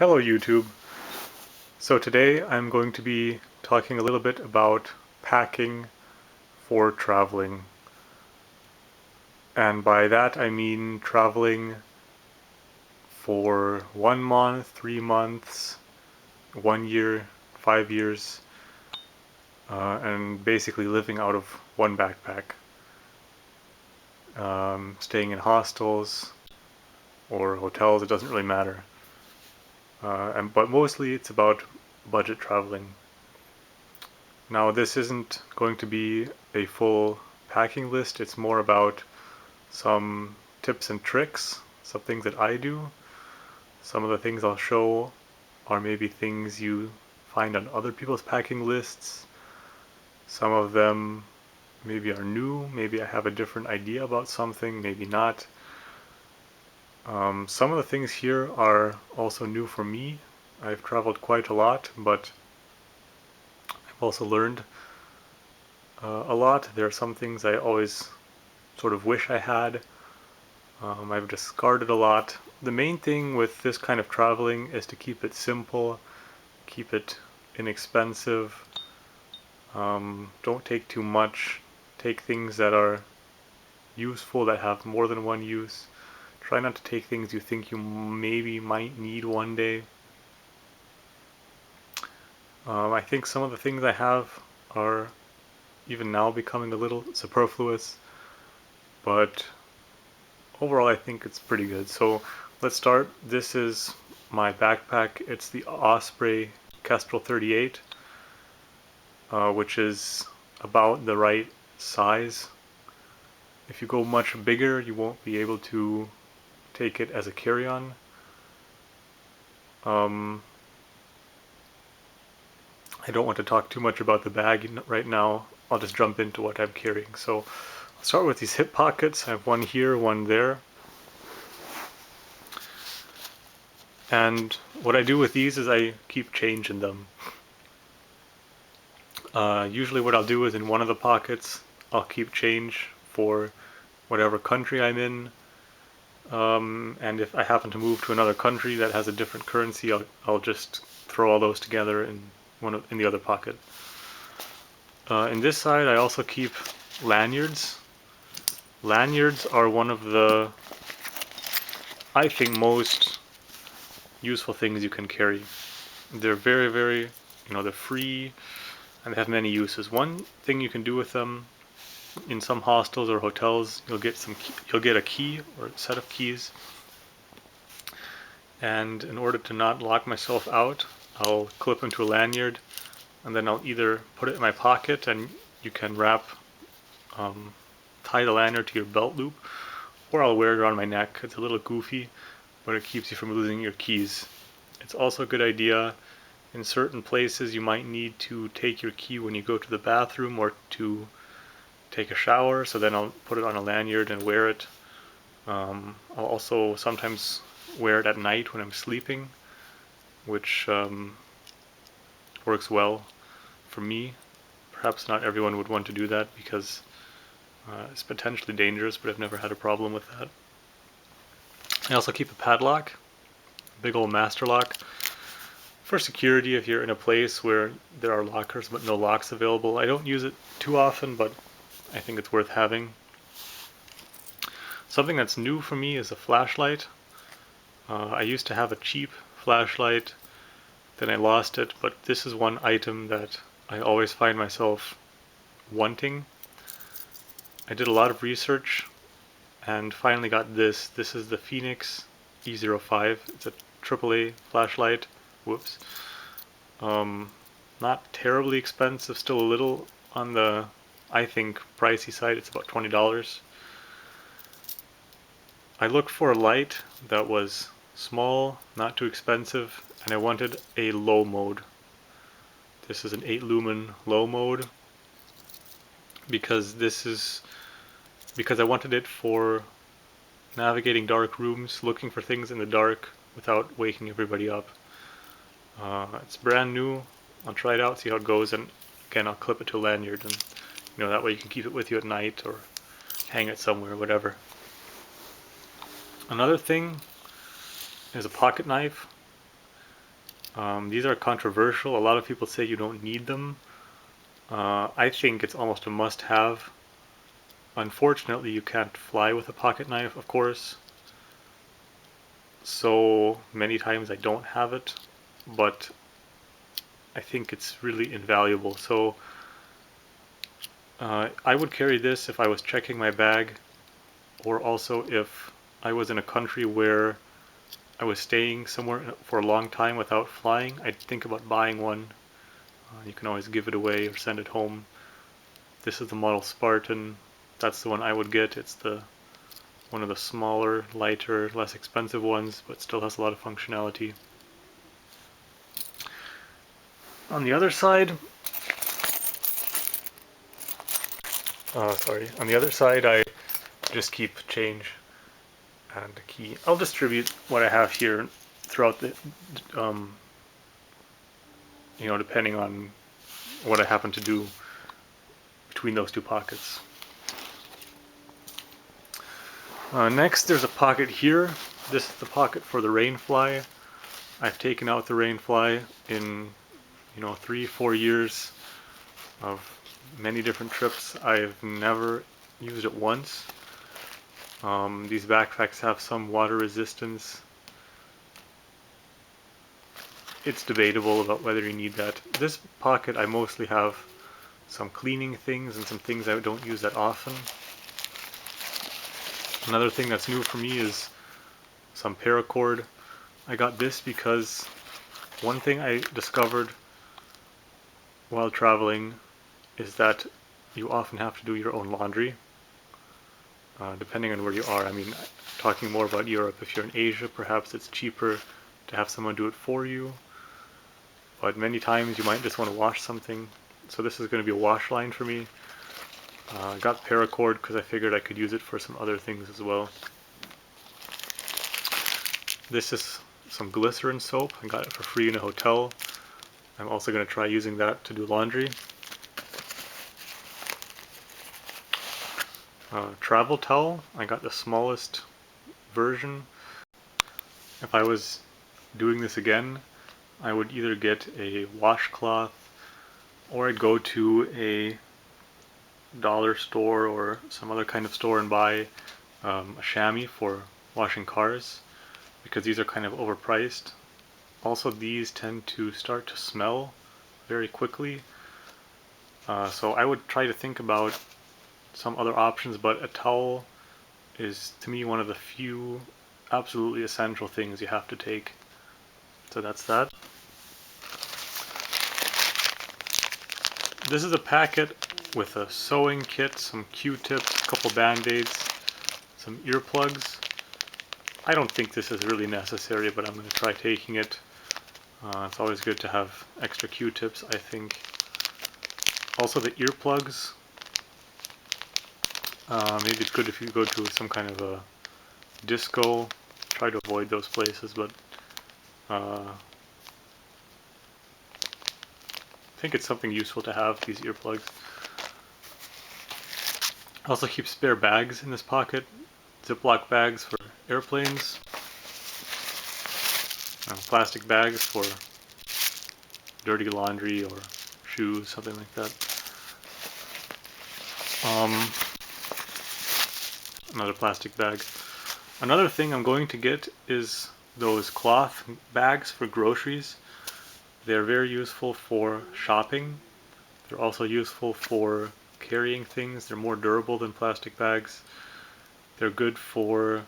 Hello YouTube. So today I'm going to be talking a little bit about packing for traveling. And by that I mean traveling for 1 month, 3 months, 1 year, 5 years, and basically living out of one backpack. Staying in hostels or hotels, it doesn't really matter. But mostly it's about budget traveling. Now this isn't going to be a full packing list, it's more about some tips and tricks, some things that I do. Some of the things I'll show are maybe things you find on other people's packing lists. Some of them maybe are new, maybe I have a different idea about something, maybe not. Some of the things here are also new for me. I've traveled quite a lot, but I've also learned a lot. There are some things I always sort of wish I had. I've discarded a lot. The main thing with this kind of traveling is to keep it simple, keep it inexpensive. Don't take too much. Take things that are useful, that have more than one use. Try not to take things you think you maybe might need one day. I think some of the things I have are even now becoming a little superfluous, but overall I think it's pretty good. So let's start. This is my backpack. It's the Osprey Kestrel 38, which is about the right size. If you go much bigger, you won't be able to take it as a carry-on. I don't want to talk too much about the bag right now. I'll just jump into what I'm carrying. So I'll start with these hip pockets. I have one here, one there. And what I do with these is I keep change in them. Usually what I'll do is in one of the pockets, I'll keep change for whatever country I'm in. And if I happen to move to another country that has a different currency, I'll just throw all those together in the other pocket. In this side, I also keep lanyards. Lanyards are one of the, I think, most useful things you can carry. They're very, they're free and they have many uses. One thing you can do with them in some hostels or hotels, you'll get a key or a set of keys. And in order to not lock myself out, I'll clip them to a lanyard, and then I'll either put it in my pocket, and you can tie the lanyard to your belt loop, or I'll wear it around my neck. It's a little goofy, but it keeps you from losing your keys. It's also a good idea in certain places you might need to take your key when you go to the bathroom or to take a shower, so then I'll put it on a lanyard and wear it. I'll also sometimes wear it at night when I'm sleeping, which works well for me. Perhaps not everyone would want to do that because it's potentially dangerous, but I've never had a problem with that. I also keep a padlock, a big old master lock, for security if you're in a place where there are lockers but no locks available. I don't use it too often, but I think it's worth having. Something that's new for me is a flashlight. I used to have a cheap flashlight, then I lost it, but this is one item that I always find myself wanting. I did a lot of research and finally got this. This is the Fenix E05. It's a AAA flashlight. Whoops. Not terribly expensive, still a little on the, I think, pricey side. It's about $20. I looked for a light that was small, not too expensive, and I wanted a low mode. This is an 8 lumen low mode because I wanted it for navigating dark rooms, looking for things in the dark without waking everybody up. It's brand new. I'll try it out, see how it goes, and again I'll clip it to a lanyard, and that way you can keep it with you at night or hang it somewhere, whatever. Another thing is a pocket knife. These are controversial. A lot of people say you don't need them. I think it's almost a must-have. Unfortunately, you can't fly with a pocket knife, of course. So many times I don't have it, but I think it's really invaluable. So I would carry this if I was checking my bag, or also if I was in a country where I was staying somewhere for a long time without flying. I'd think about buying one. You can always give it away or send it home. This is the model Spartan. That's the one I would get. It's the one of the smaller, lighter, less expensive ones, but still has a lot of functionality. On the other side, I just keep change and a key. I'll distribute what I have here throughout the, depending on what I happen to do between those two pockets. Next, there's a pocket here. This is the pocket for the rainfly. I've taken out the rainfly in, 3-4 years of many different trips. I've never used it once. These backpacks have some water resistance. It's debatable about whether you need that. This pocket I mostly have some cleaning things and some things I don't use that often. Another thing that's new for me is some paracord. I got this because one thing I discovered while traveling is that you often have to do your own laundry, depending on where you are. I mean, talking more about Europe, if you're in Asia, perhaps it's cheaper to have someone do it for you, but many times you might just want to wash something. So this is going to be a wash line for me. I got paracord because I figured I could use it for some other things as well. This is some glycerin soap. I got it for free in a hotel. I'm also going to try using that to do laundry. Travel towel. I got the smallest version. If I was doing this again, I would either get a washcloth or I'd go to a dollar store or some other kind of store and buy a chamois for washing cars, because these are kind of overpriced. Also, these tend to start to smell very quickly, so I would try to think about some other options, but a towel is to me one of the few absolutely essential things you have to take. So that's that. This is a packet with a sewing kit, some Q-tips, a couple band-aids, some earplugs. I don't think this is really necessary, but I'm going to try taking it. It's always good to have extra Q-tips, I think. Also the earplugs. Maybe it's good if you go to some kind of a disco. Try to avoid those places, but I think it's something useful to have, these earplugs. I also keep spare bags in this pocket. Ziploc bags for airplanes. Plastic bags for dirty laundry or shoes, something like that. Another plastic bag. Another thing I'm going to get is those cloth bags for groceries. They're very useful for shopping. They're also useful for carrying things. They're more durable than plastic bags. They're good for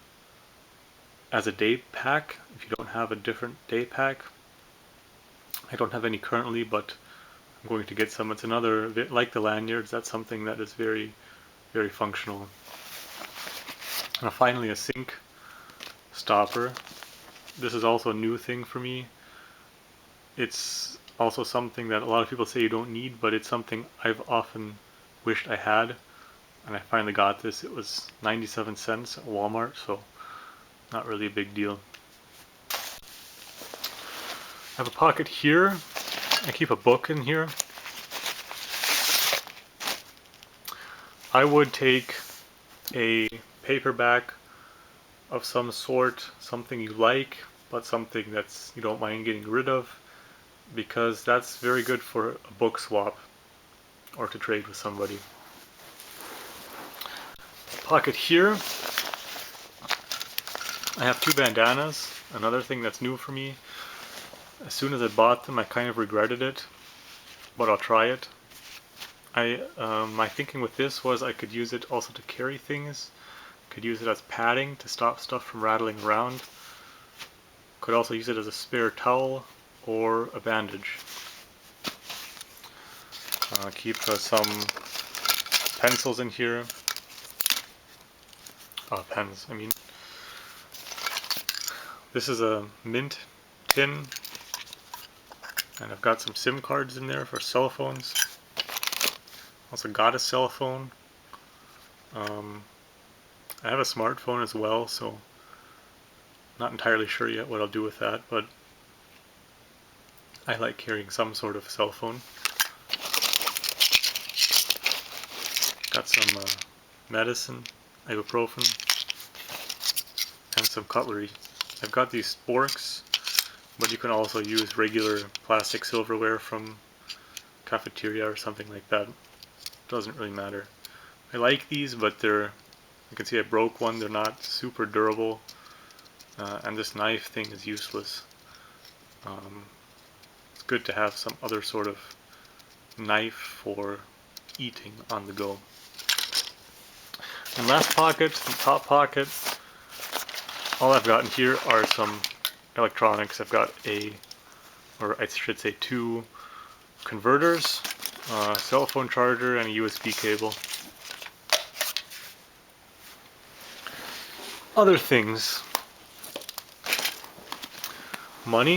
as a day pack if you don't have a different day pack. I don't have any currently, but I'm going to get some. It's another, like the lanyards, that's something that is very, very functional. And finally, a sink stopper. This is also a new thing for me. It's also something that a lot of people say you don't need, but it's something I've often wished I had. And I finally got this. It was 97 cents at Walmart, so not really a big deal. I have a pocket here. I keep a book in here. I would take a paperback of some sort, something you like, but something that's you don't mind getting rid of. because that's very good for a book swap or to trade with somebody. Pocket here, I have 2 bandanas. Another thing that's new for me. As soon as I bought them, I kind of regretted it, but I'll try it. My thinking with this was I could use it also to carry things. Could use it as padding to stop stuff from rattling around. Could also use it as a spare towel or a bandage. Keep some pencils in here. Pens, I mean. This is a mint tin, and I've got some SIM cards in there for cell phones. Also got a cell phone. I have a smartphone as well, so not entirely sure yet what I'll do with that, but I like carrying some sort of cell phone. Got some medicine, ibuprofen, and some cutlery. I've got these sporks, but you can also use regular plastic silverware from cafeteria or something like that. Doesn't really matter. I like these, but you can see I broke one. They're not super durable, and this knife thing is useless. It's good to have some other sort of knife for eating on the go. And last pocket, the top pocket, all I've got in here are some electronics. I've got or I should say 2 converters, a cell phone charger, and a USB cable. Other things. Money.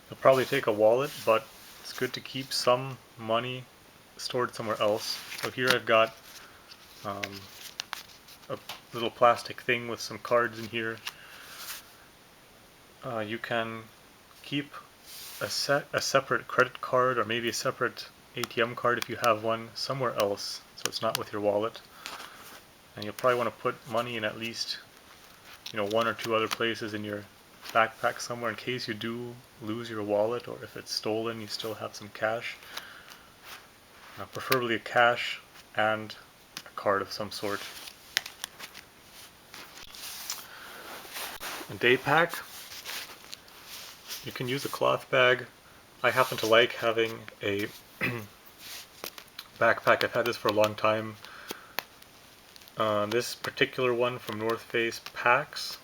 You'll probably take a wallet, but it's good to keep some money stored somewhere else. So here I've got a little plastic thing with some cards in here. You can keep a separate credit card or maybe a separate ATM card if you have one somewhere else, so it's not with your wallet. And you'll probably want to put money in at least 1 or 2 other places in your backpack somewhere in case you do lose your wallet, or if it's stolen you still have some cash. Preferably a cash and a card of some sort. A day pack. You can use a cloth bag. I happen to like having a backpack. I've had this for a long time. This particular one from North Face packs,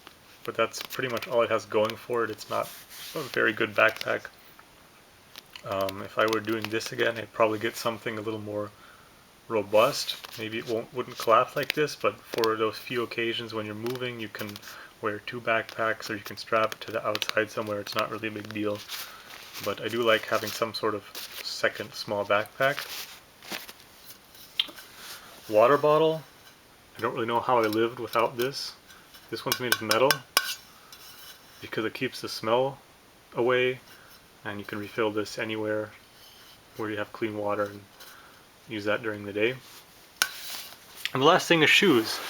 but that's pretty much all it has going for it. It's not a very good backpack. If I were doing this again, I'd probably get something a little more robust. Maybe it wouldn't collapse like this, but for those few occasions when you're moving, you can wear 2 backpacks, or you can strap it to the outside somewhere. It's not really a big deal. But I do like having some sort of second small backpack. Water bottle. I don't really know how I lived without this. This one's made of metal because it keeps the smell away, and you can refill this anywhere where you have clean water and use that during the day. And the last thing is shoes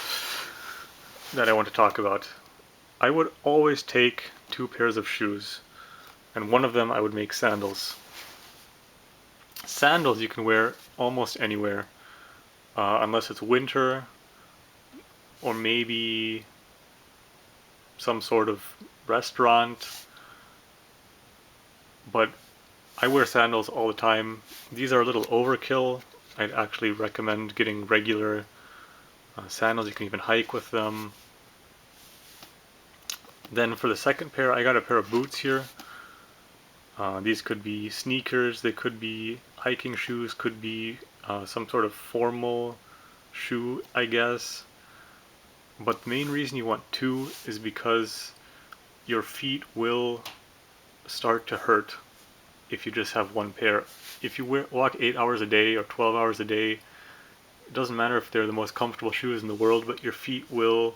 that I want to talk about. I would always take 2 pairs of shoes, and one of them I would make sandals. Sandals you can wear almost anywhere, unless it's winter, or maybe some sort of restaurant, but I wear sandals all the time. These are a little overkill. I'd actually recommend getting regular sandals. You can even hike with them. Then for the second pair, I got a pair of boots here. These could be sneakers, they could be hiking shoes, could be some sort of formal shoe, I guess. But the main reason you want 2 is because your feet will start to hurt if you just have 1 pair. If you walk 8 hours a day or 12 hours a day, it doesn't matter if they're the most comfortable shoes in the world, but your feet will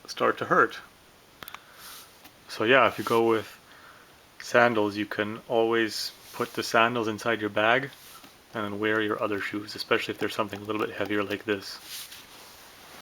start to hurt. So yeah, if you go with sandals, you can always put the sandals inside your bag and then wear your other shoes, especially if there's something a little bit heavier like this.